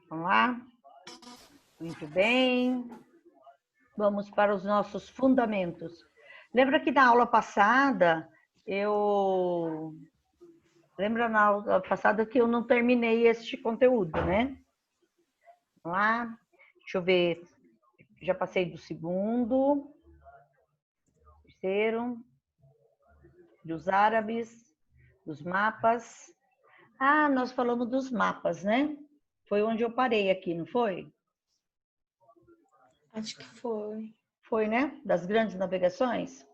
Vamos lá? Muito bem. Vamos para os nossos fundamentos. Lembra que na aula passada eu lembra na aula passada que eu não terminei este conteúdo, né? Vamos lá. Deixa eu ver. Já passei do segundo, terceiro, dos árabes, dos mapas. Ah, nós falamos dos mapas, né? Foi onde eu parei aqui, não foi? Acho que foi. Foi, né? Das grandes navegações.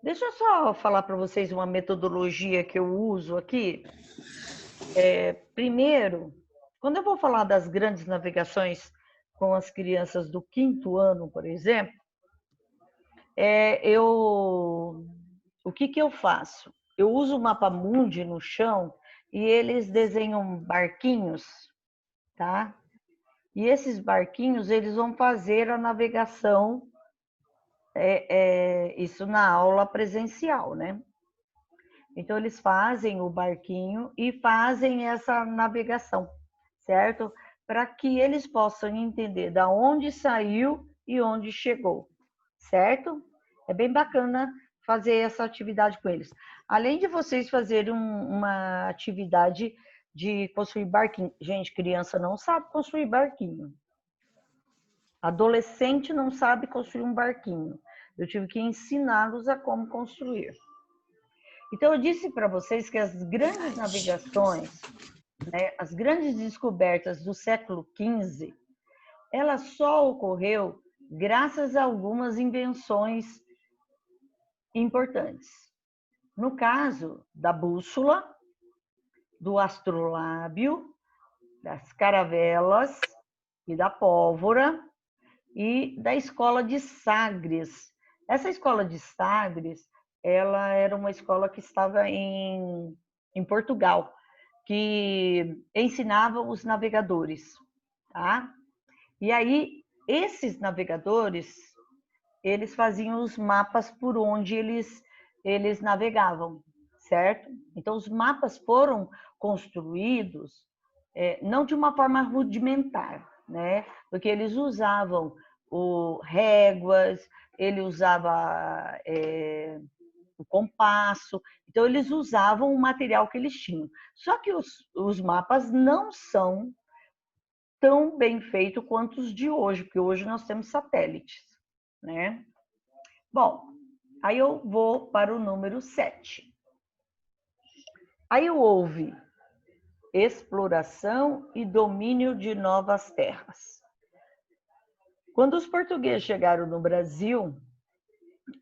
Deixa eu só falar para vocês uma metodologia que eu uso aqui. Primeiro, quando eu vou falar das grandes navegações com as crianças do quinto ano, por exemplo, o que eu faço? Eu uso o mapa mundi no chão e eles desenham barquinhos, tá? E esses barquinhos eles vão fazer a navegação, isso na aula presencial, né? Então, eles fazem o barquinho e fazem essa navegação, certo? Para que eles possam entender da onde saiu e onde chegou, certo? É bem bacana fazer essa atividade com eles. Além de vocês fazerem uma atividade de construir barquinho. Gente, criança não sabe construir barquinho. Adolescente não sabe construir um barquinho. Eu tive que ensiná-los a como construir. Então, eu disse para vocês que as grandes navegações, né, as grandes descobertas do século XV, ela só ocorreu graças a algumas invenções importantes. No caso da bússola, do astrolábio, das caravelas e da pólvora e da escola de Sagres. Essa escola de Sagres, ela era uma escola que estava em Portugal, que ensinava os navegadores, tá? E aí, esses navegadores, eles faziam os mapas por onde eles navegavam, certo? Então, os mapas foram construídos não de uma forma rudimentar, né? Porque eles usavam réguas, ele usava o compasso, então eles usavam o material que eles tinham. Só que os mapas não são tão bem feitos quanto os de hoje, porque hoje nós temos satélites, né? Bom, aí eu vou para o número 7. Aí houve exploração e domínio de novas terras. Quando os portugueses chegaram no Brasil,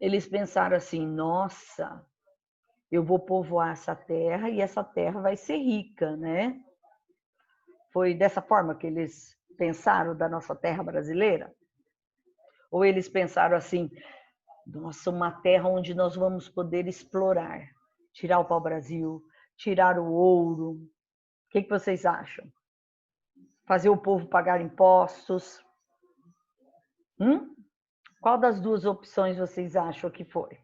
eles pensaram assim: nossa, eu vou povoar essa terra e essa terra vai ser rica, né? Foi dessa forma que eles pensaram da nossa terra brasileira? Ou eles pensaram assim: nossa, uma terra onde nós vamos poder explorar, tirar o pau-brasil, tirar o ouro. O que vocês acham? Fazer o povo pagar impostos? Qual das duas opções vocês acham que foi?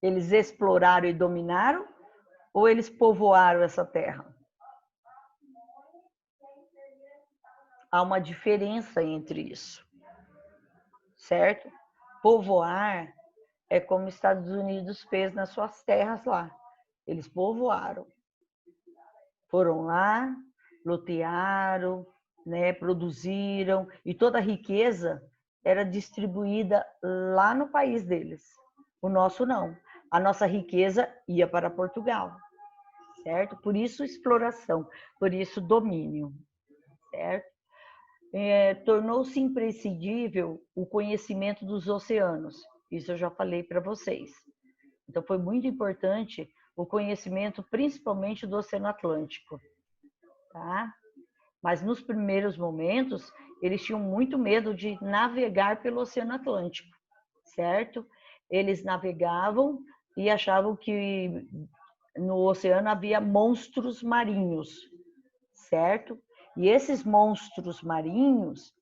Eles exploraram e dominaram ou eles povoaram essa terra? Há uma diferença entre isso, certo? Povoar é como os Estados Unidos fez nas suas terras lá. Eles povoaram. Foram lá, lotearam, né, produziram, e toda a riqueza era distribuída lá no país deles. O nosso não. A nossa riqueza ia para Portugal, certo? Por isso exploração, por isso domínio, certo? Tornou-se imprescindível o conhecimento dos oceanos. Isso eu já falei para vocês. Então foi muito importante o conhecimento, principalmente do Oceano Atlântico, tá? Mas nos primeiros momentos, eles tinham muito medo de navegar pelo Oceano Atlântico, certo? Eles navegavam e achavam que no oceano havia monstros marinhos, certo? E esses monstros marinhos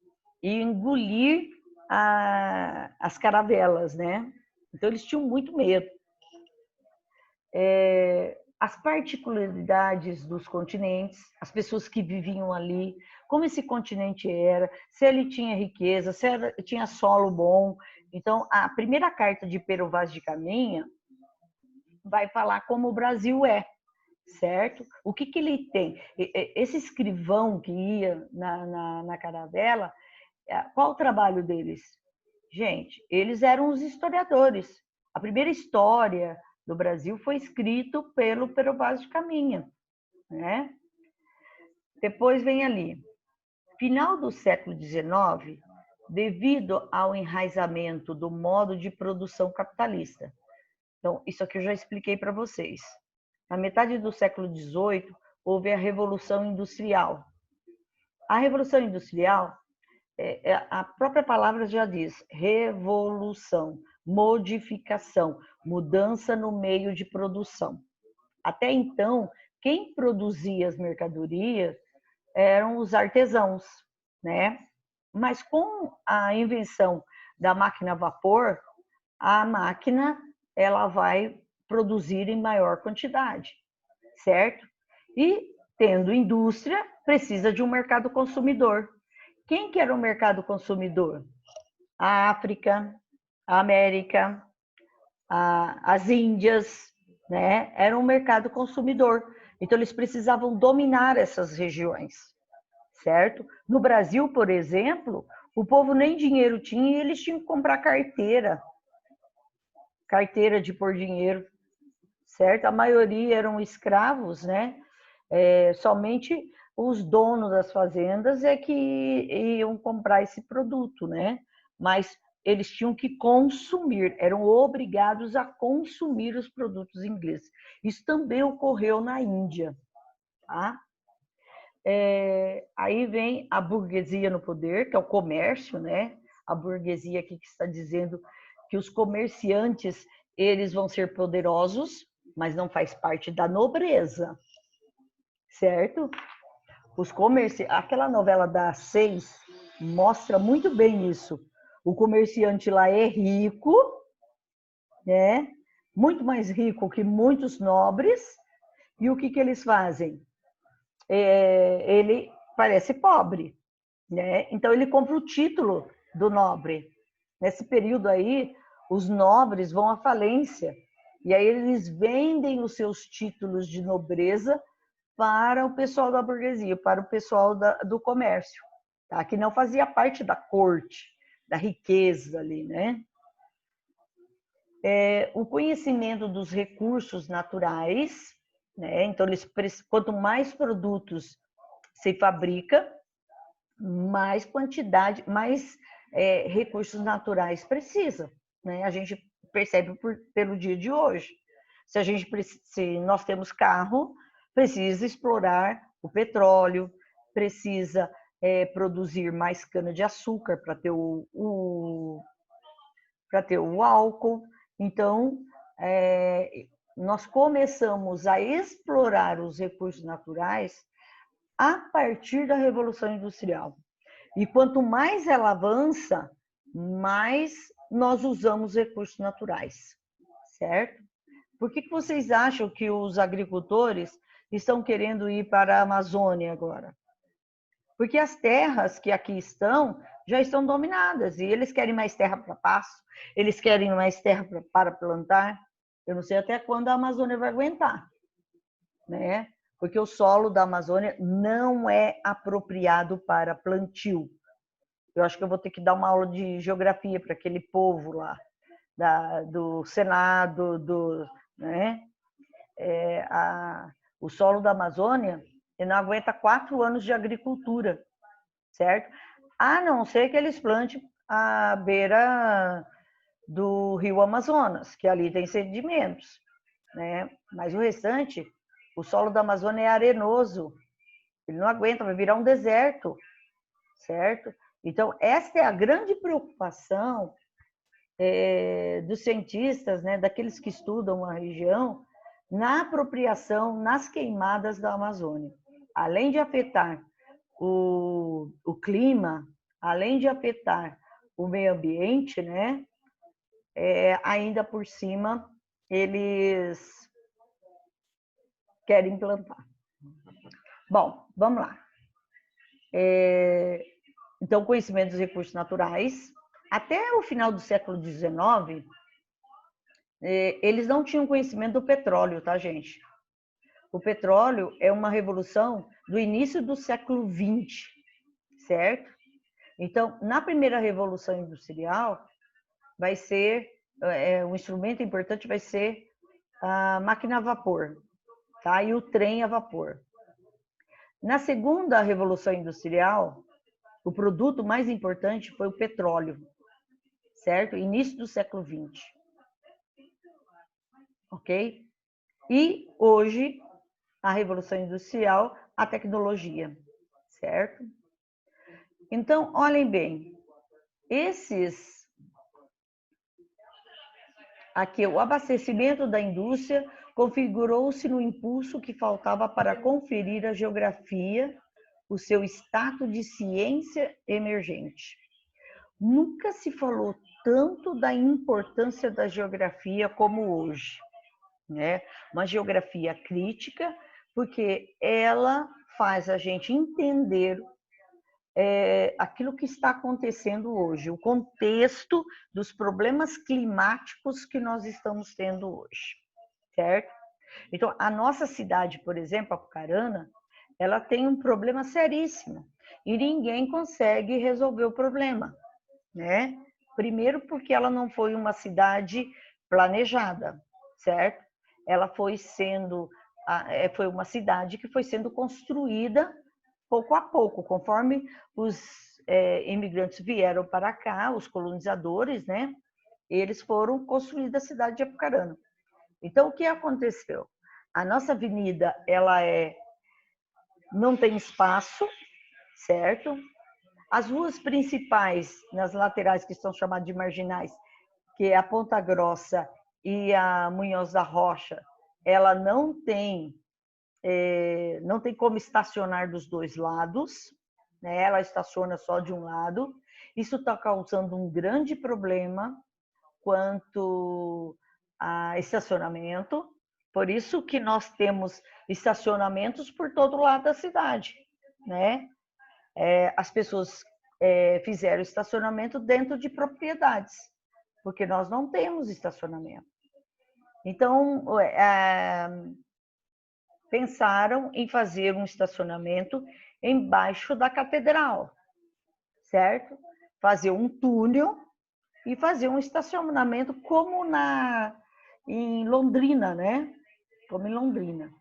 iam engolir as caravelas, né? Então eles tinham muito medo. as particularidades dos continentes, as pessoas que viviam ali, como esse continente era, se ele tinha riqueza, se tinha solo bom. Então, a primeira carta de Pero Vaz de Caminha vai falar como o Brasil é, certo? O que ele tem? Esse escrivão que ia na caravela, qual o trabalho deles? Gente, eles eram os historiadores. A primeira história do Brasil foi escrito pelo Pero Vaz de Caminha, né? Depois vem ali, final do século XIX, devido ao enraizamento do modo de produção capitalista. Então, isso aqui eu já expliquei para vocês. Na metade do século XVIII, houve a Revolução Industrial. A Revolução Industrial, a própria palavra já diz, revolução, modificação, mudança no meio de produção. Até então, quem produzia as mercadorias eram os artesãos, né? Mas com a invenção da máquina a vapor, a máquina ela vai produzir em maior quantidade, certo? E tendo indústria, precisa de um mercado consumidor. Quem que era o mercado consumidor? A África, a América, as Índias, né? Era um mercado consumidor. Então, eles precisavam dominar essas regiões, certo? No Brasil, por exemplo, o povo nem dinheiro tinha e eles tinham que comprar carteira de pôr dinheiro, certo? A maioria eram escravos, né? Somente os donos das fazendas é que iam comprar esse produto, né? Mas eles tinham que consumir, eram obrigados a consumir os produtos ingleses. Isso também ocorreu na Índia, tá? Aí vem a burguesia no poder, que é o comércio, né? A burguesia aqui que está dizendo que os comerciantes eles vão ser poderosos, mas não faz parte da nobreza, certo? Aquela novela das 6 mostra muito bem isso. O comerciante lá é rico, né? Muito mais rico que muitos nobres. E o que eles fazem? Ele parece pobre, né? Então ele compra o título do nobre. Nesse período aí, os nobres vão à falência e aí eles vendem os seus títulos de nobreza para o pessoal da burguesia, para o pessoal do comércio, tá? Que não fazia parte da corte, da riqueza ali, né? O conhecimento dos recursos naturais, né? Então, quanto mais produtos se fabrica, mais quantidade, mais recursos naturais precisa, né? A gente percebe pelo dia de hoje. Se nós temos carro, precisa explorar o petróleo, precisa produzir mais cana-de-açúcar para ter o álcool. Então, nós começamos a explorar os recursos naturais a partir da Revolução Industrial. E quanto mais ela avança, mais nós usamos recursos naturais, certo? Por que vocês acham que os agricultores estão querendo ir para a Amazônia agora? Porque as terras que aqui estão já estão dominadas e eles querem mais terra para pasto, eles querem mais terra para plantar. Eu não sei até quando a Amazônia vai aguentar, né? Porque o solo da Amazônia não é apropriado para plantio. Eu acho que eu vou ter que dar uma aula de geografia para aquele povo lá, do Senado, né? O solo da Amazônia ele não aguenta 4 anos de agricultura, certo? A não ser que eles plantem à beira do rio Amazonas, que ali tem sedimentos, né? Mas o restante, o solo da Amazônia é arenoso, ele não aguenta, vai virar um deserto, certo? Então, essa é a grande preocupação dos cientistas, né, daqueles que estudam a região, na apropriação, nas queimadas da Amazônia. Além de afetar o clima, além de afetar o meio ambiente, né, ainda por cima, eles quer implantar. Bom, vamos lá. Então, conhecimento dos recursos naturais. Até o final do século XIX, eles não tinham conhecimento do petróleo, tá, gente? O petróleo é uma revolução do início do século XX, certo? Então, na primeira revolução industrial, vai ser, um instrumento importante vai ser a máquina a vapor, tá? E o trem a vapor. Na segunda revolução industrial, o produto mais importante foi o petróleo, certo? Início do século XX. Ok? E hoje, a revolução industrial, a tecnologia, certo? Então, olhem bem, aqui, o abastecimento da indústria configurou-se no impulso que faltava para conferir à geografia o seu status de ciência emergente. Nunca se falou tanto da importância da geografia como hoje, né? Uma geografia crítica, porque ela faz a gente entender aquilo que está acontecendo hoje, o contexto dos problemas climáticos que nós estamos tendo hoje, certo? Então, a nossa cidade, por exemplo, Apucarana, ela tem um problema seríssimo e ninguém consegue resolver o problema, né? Primeiro porque ela não foi uma cidade planejada, certo? Ela foi uma cidade que foi sendo construída pouco a pouco, conforme os imigrantes vieram para cá, os colonizadores, né? Eles foram construir a cidade de Apucarana. Então, o que aconteceu? A nossa avenida, não tem espaço, certo? As ruas principais, nas laterais, que são chamadas de marginais, que é a Ponta Grossa e a Munhoz da Rocha, ela não tem como estacionar dos dois lados, né? Ela estaciona só de um lado. Isso está causando um grande problema quanto a estacionamento. Por isso que nós temos estacionamentos por todo lado da cidade, né? As pessoas fizeram estacionamento dentro de propriedades, porque nós não temos estacionamento. Então, pensaram em fazer um estacionamento embaixo da catedral, certo? Fazer um túnel e fazer um estacionamento como em Londrina, né? Como em Londrina.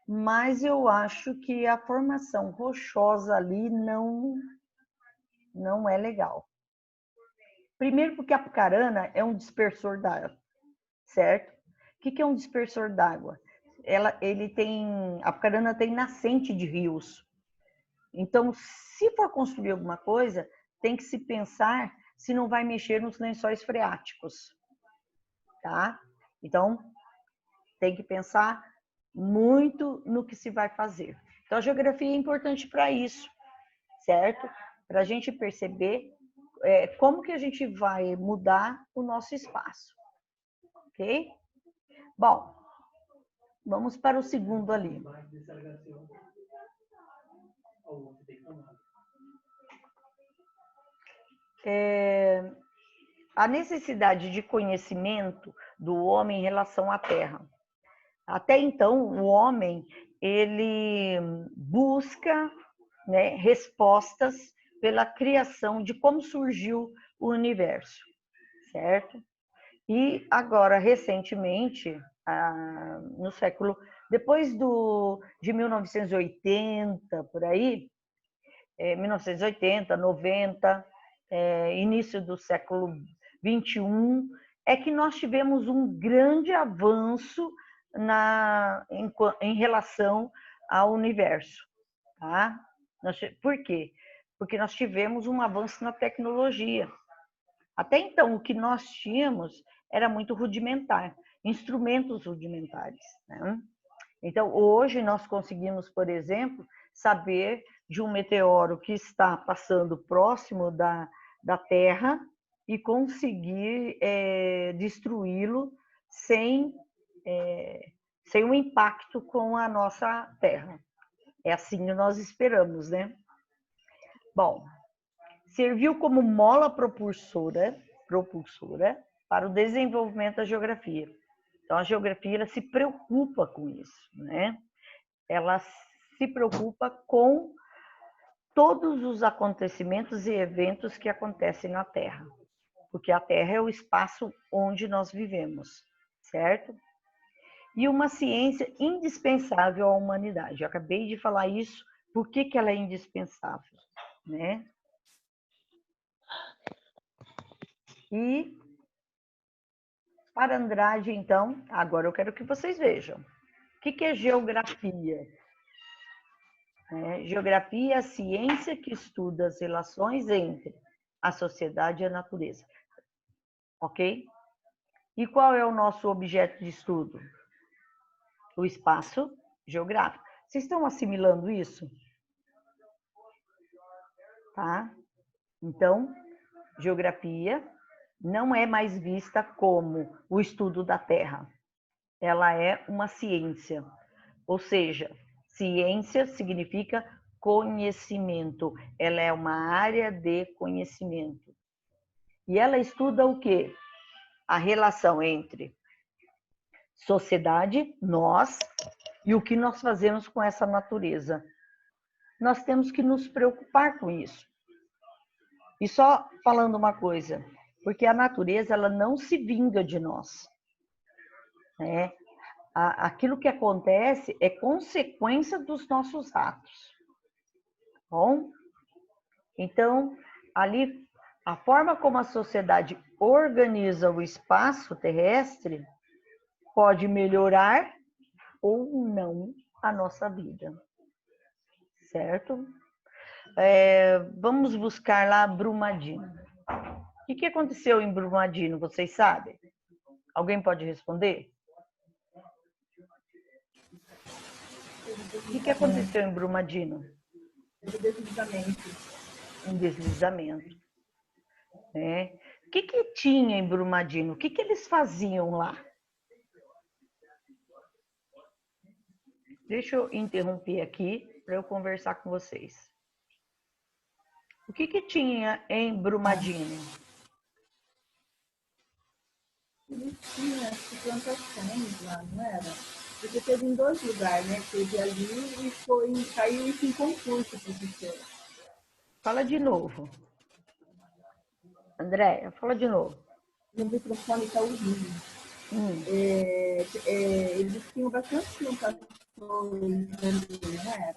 Mas eu acho que a formação rochosa ali não é legal. Primeiro porque a Apucarana é um dispersor d'água, certo? O que é um dispersor d'água? A Apucarana tem nascente de rios. Então, se for construir alguma coisa, tem que se pensar se não vai mexer nos lençóis freáticos, tá? Então, tem que pensar muito no que se vai fazer. Então, a geografia é importante para isso, certo? Para a gente perceber como que a gente vai mudar o nosso espaço, ok? Bom, vamos para o segundo ali. A necessidade de conhecimento do homem em relação à Terra. Até então, o homem ele busca, né, respostas pela criação de como surgiu o universo, certo? E agora, recentemente, depois de 1980, por aí, 1980, 90, início do século 21, é que nós tivemos um grande avanço em relação ao universo. Tá? Por quê? Porque nós tivemos um avanço na tecnologia. Até então, o que nós tínhamos era muito rudimentar, instrumentos rudimentares, né? Então, hoje nós conseguimos, por exemplo, saber de um meteoro que está passando próximo da Terra e conseguir destruí-lo sem sem um impacto com a nossa Terra. É assim que nós esperamos, né? Bom, serviu como mola propulsora para o desenvolvimento da geografia. Então, a geografia ela se preocupa com isso, né? Ela se preocupa com todos os acontecimentos e eventos que acontecem na Terra, porque a Terra é o espaço onde nós vivemos, certo? E uma ciência indispensável à humanidade. Eu acabei de falar isso, por que ela é indispensável, né? E para Andrade, então, agora eu quero que vocês vejam. O que é geografia? Geografia é a ciência que estuda as relações entre a sociedade e a natureza. Ok? E qual é o nosso objeto de estudo? O espaço geográfico. Vocês estão assimilando isso? Tá? Então, geografia não é mais vista como o estudo da Terra. Ela é uma ciência. Ou seja, ciência significa conhecimento. Ela é uma área de conhecimento. E ela estuda o quê? A relação entre sociedade, nós, e o que nós fazemos com essa natureza. Nós temos que nos preocupar com isso. E só falando uma coisa, porque a natureza ela não se vinga de nós. Né? Aquilo que acontece é consequência dos nossos atos. Bom? Então, ali, a forma como a sociedade organiza o espaço terrestre pode melhorar ou não a nossa vida. Certo? Vamos buscar lá Brumadinho. O que aconteceu em Brumadinho, vocês sabem? Alguém pode responder? O que aconteceu em Brumadinho? Um deslizamento. Né? O que tinha em Brumadinho? O que eles faziam lá? Deixa eu interromper aqui para eu conversar com vocês. O que tinha em Brumadinho? Tinha plantações lá, não era? Porque teve em 2 lugares, né? Teve ali e caiu isso em concurso, professor. Fala de novo. Andréia, fala de novo. O microfone está horrível. Eles tinham bastante plantações ali, não era?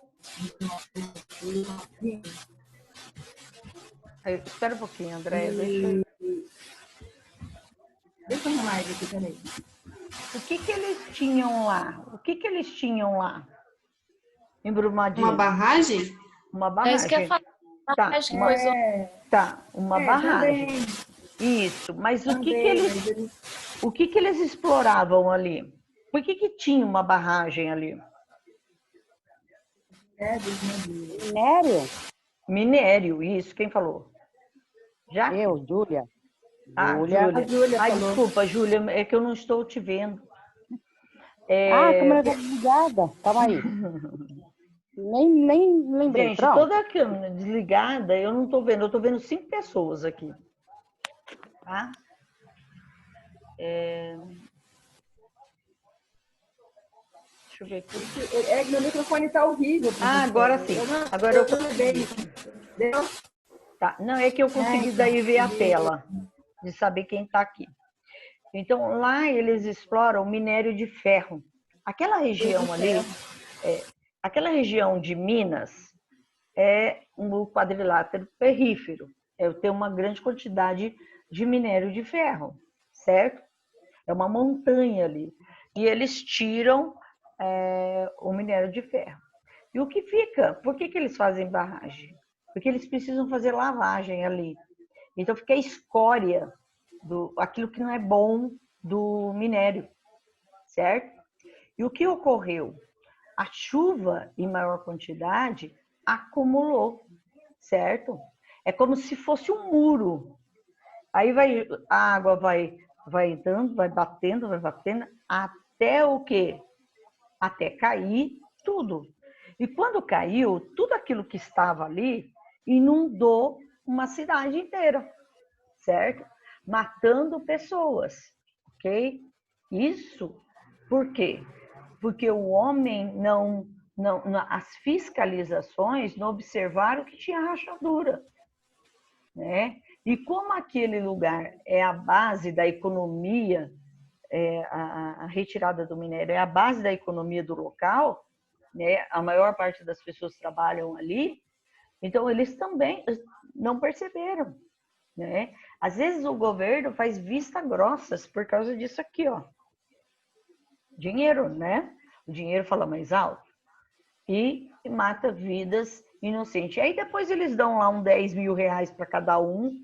Espera um pouquinho, Andréia. Deixa eu arrumar mais aqui, peraí. O que eles tinham lá? O que eles tinham lá? Em Brumadinho? Uma barragem? Uma barragem. É isso que eu falo. Uma barragem. Também. Isso, mas Também, o que eles exploravam ali? Por que tinha uma barragem ali? Minério? Minério, isso. Quem falou? Já? Eu, Júlia. Júlia. Ai, desculpa, Júlia, é que eu não estou te vendo. A câmera está desligada. Calma aí. Nem lembrei. Gente, Pronto. toda a câmera desligada, eu não estou vendo. Eu estou vendo 5 pessoas aqui. Tá? Deixa eu ver aqui. Meu microfone está horrível. Agora sim. Agora eu consegui. Tá. Não, é que eu consegui daí ver a tela, de saber quem está aqui. Então, lá eles exploram o minério de ferro. Aquela região ali, aquela região de Minas, é um quadrilátero ferrífero. Tem uma grande quantidade de minério de ferro, certo? É uma montanha ali. E eles tiram o minério de ferro. E o que fica? Por que eles fazem barragem? Porque eles precisam fazer lavagem ali. Então fica a escória, aquilo que não é bom do minério, certo? E o que ocorreu? A chuva, em maior quantidade, acumulou, certo? É como se fosse um muro. Aí a água vai entrando, vai batendo, até o quê? até cair tudo. E quando caiu, tudo aquilo que estava ali inundou uma cidade inteira, certo? Matando pessoas, ok? Isso por quê? Porque o homem as fiscalizações não observaram que tinha rachadura, né? E como aquele lugar é a base da economia, a retirada do minério é a base da economia do local, né? A maior parte das pessoas trabalham ali, então eles também não perceberam, né? Às vezes o governo faz vista grossas por causa disso aqui, ó. Dinheiro, né? O dinheiro fala mais alto e mata vidas inocentes. Aí depois eles dão lá uns 10 mil reais para cada um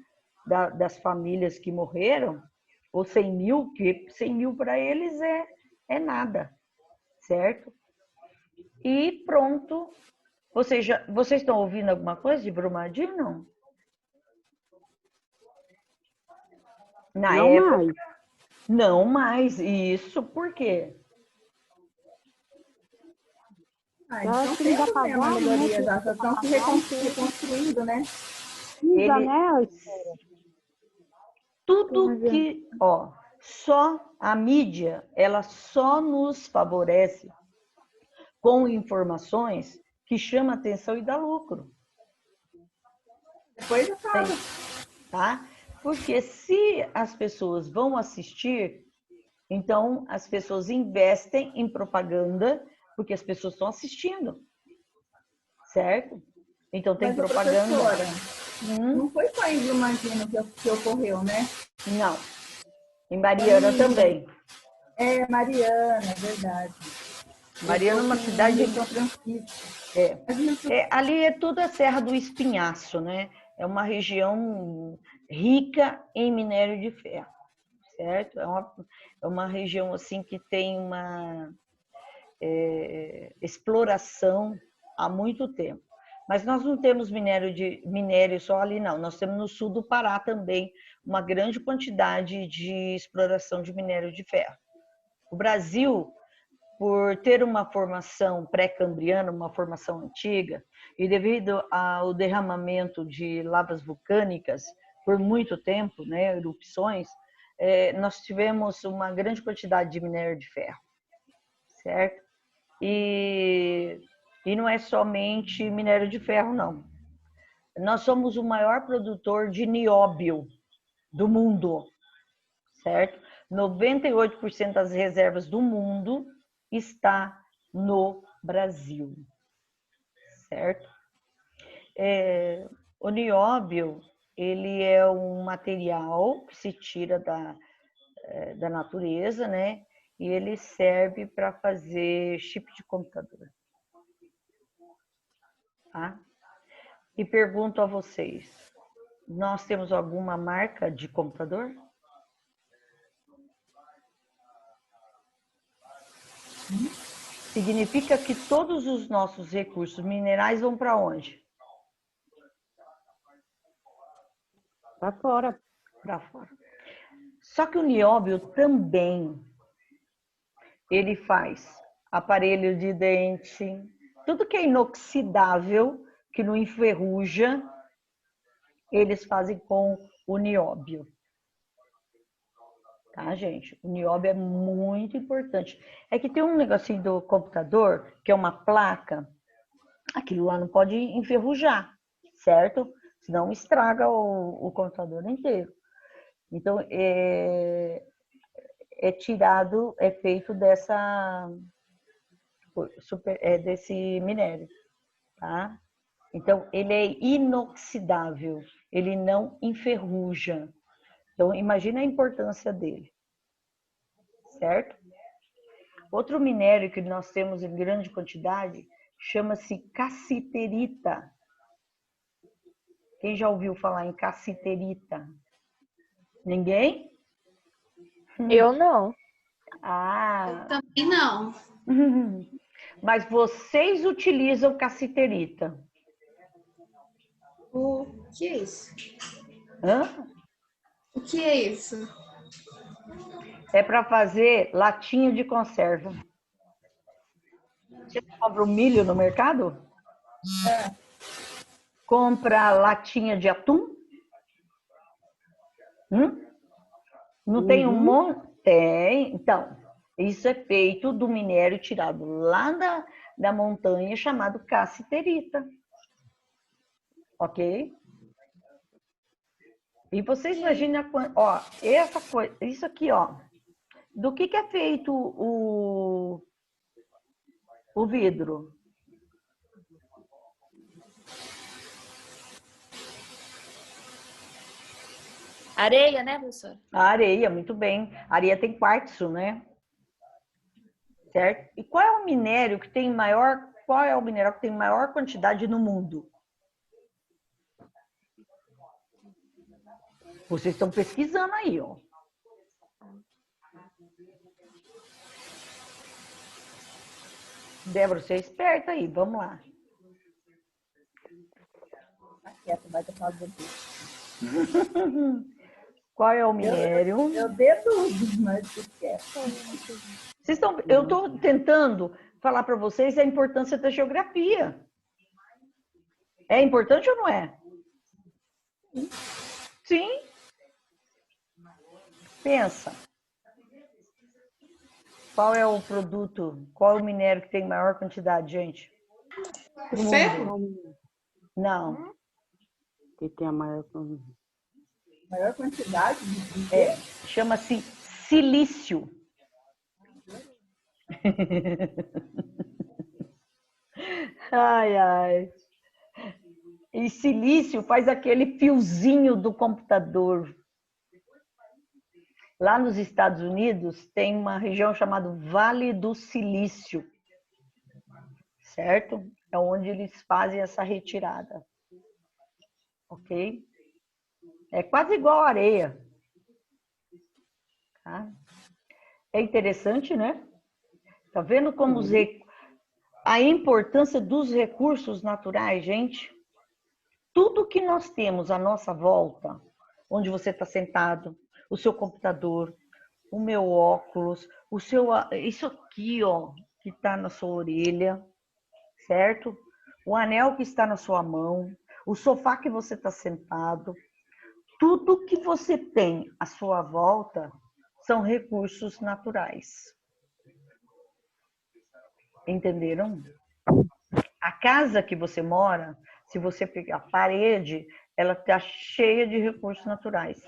das famílias que morreram, ou 100 mil, que 100 mil para eles é nada, certo? E pronto. Vocês estão ouvindo alguma coisa de Brumadinho? Não? Na Não época, mais. não mais. Isso por quê? Eles Eu estão acho que eles tendo mesmo a apagaram, né? melhoria, já estão se reconstruindo, né? Precisa, Ele, né? tudo que, ó, só a mídia, ela só nos favorece com informações que chamam atenção e dá lucro. Depois acaba. Tá? Porque se as pessoas vão assistir, então as pessoas investem em propaganda, porque as pessoas estão assistindo, certo? Então tem Mas, propaganda. professora, não foi só em Brumadinho que ocorreu, né? Não. Em Mariana também. É, Mariana, é verdade. Mariana é uma cidade. São Francisco. Ali é toda a Serra do Espinhaço, né? É uma região rica em minério de ferro, certo? É uma região assim que tem uma exploração há muito tempo. Mas nós não temos minério só ali, não. Nós temos no sul do Pará também uma grande quantidade de exploração de minério de ferro. O Brasil, por ter uma formação pré-cambriana, uma formação antiga, e devido ao derramamento de lavas vulcânicas por muito tempo, né, erupções, nós tivemos uma grande quantidade de minério de ferro, certo? E não é somente minério de ferro, não. Nós somos o maior produtor de nióbio do mundo, certo? 98% das reservas do mundo está no Brasil, certo? O nióbio, ele é um material que se tira da natureza, né? E ele serve para fazer chip de computador. Tá? E pergunto a vocês, nós temos alguma marca de computador? Significa que todos os nossos recursos minerais vão para onde? Para fora. Para fora. Só que o nióbio também, ele faz aparelho de dente, tudo que é inoxidável, que não enferruja, eles fazem com o nióbio. Tá, gente? O nióbio é muito importante. É que tem um negocinho do computador, que é uma placa, aquilo lá não pode enferrujar, certo? Senão estraga o computador inteiro. Então, é feito desse minério, tá? Então, ele é inoxidável, ele não enferruja. Então, imagina a importância dele, certo? Outro minério que nós temos em grande quantidade chama-se cassiterita. Quem já ouviu falar em cassiterita? Ninguém? Eu não. Ah. Eu também não. Mas vocês utilizam cassiterita? O que é isso? Hã? O que é isso? É para fazer latinha de conserva. Você compra o milho no mercado? É. Compra latinha de atum? Não tem um monte? Tem. Então, isso é feito do minério tirado lá da montanha chamado cassiterita. Ok? E vocês imaginam, ó, essa coisa, isso aqui, ó. Do que é feito o vidro? Areia, né, professora? A areia, muito bem. A areia tem quartzo, né? Certo? E qual é o minério que tem maior, qual é o mineral que tem maior quantidade no mundo? Vocês estão pesquisando aí, ó. Débora, você é esperta aí, vamos lá. Tá quieto, vai ter falado de Qual é o minério? Eu deduzo, mas esquece. Eu estou tentando falar para vocês a importância da geografia. É importante ou não é? Sim. Pensa. Qual é o produto, qual é o minério que tem maior quantidade, gente? O ferro? Não. Que tem a maior quantidade de Chama-se silício. Ai, ai. E silício faz aquele fiozinho do computador. Lá nos Estados Unidos tem uma região chamada Vale do Silício, certo? É onde eles fazem essa retirada, ok? É quase igual a areia. Tá? É interessante, né? Tá vendo como a importância dos recursos naturais, gente? Tudo que nós temos à nossa volta, onde você está sentado, o seu computador, o meu óculos, isso aqui, ó, que está na sua orelha, certo? O anel que está na sua mão, o sofá que você está sentado, tudo que você tem à sua volta são recursos naturais. Entenderam? A casa que você mora, se você pegar a parede, ela está cheia de recursos naturais.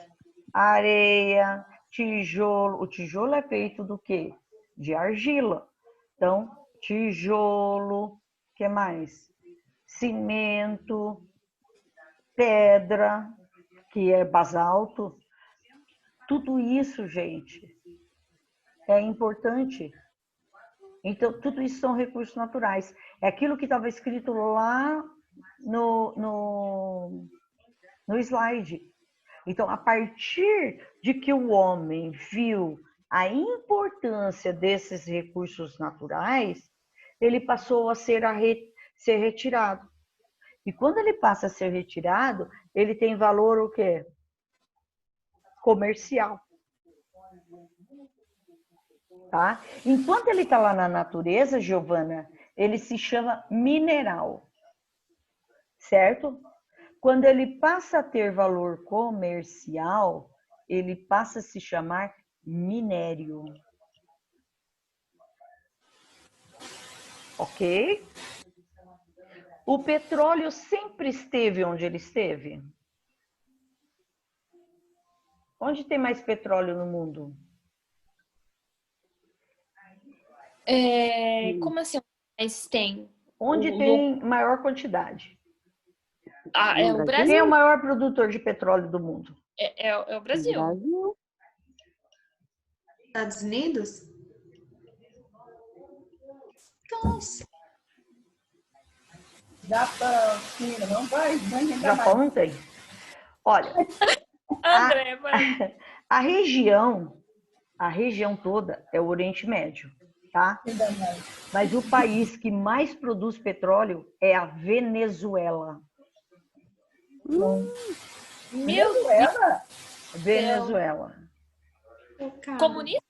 Areia, tijolo. O tijolo é feito do quê? De argila. Então, tijolo, o que mais? Cimento, pedra, que é basalto. Tudo isso, gente, é importante. Então, tudo isso são recursos naturais. É aquilo que estava escrito lá no slide. Então, a partir de que o homem viu a importância desses recursos naturais, ele passou a ser retirado. E quando ele passa a ser retirado, ele tem valor o quê? Comercial. Tá? Enquanto ele está lá na natureza, Giovana, ele se chama mineral, certo? Quando ele passa a ter valor comercial, ele passa a se chamar minério. Ok? O petróleo sempre esteve onde ele esteve? Onde tem mais petróleo no mundo? Como assim? Mas tem. Onde tem maior quantidade? É o Brasil. Quem é o maior produtor de petróleo do mundo? É o Brasil. Estados Unidos? Nossa. Japão, não vai Japão não tem. Olha, André, a região toda é o Oriente Médio, tá? Mas o país que mais produz petróleo é a Venezuela. Meu Deus! Venezuela. Comunista?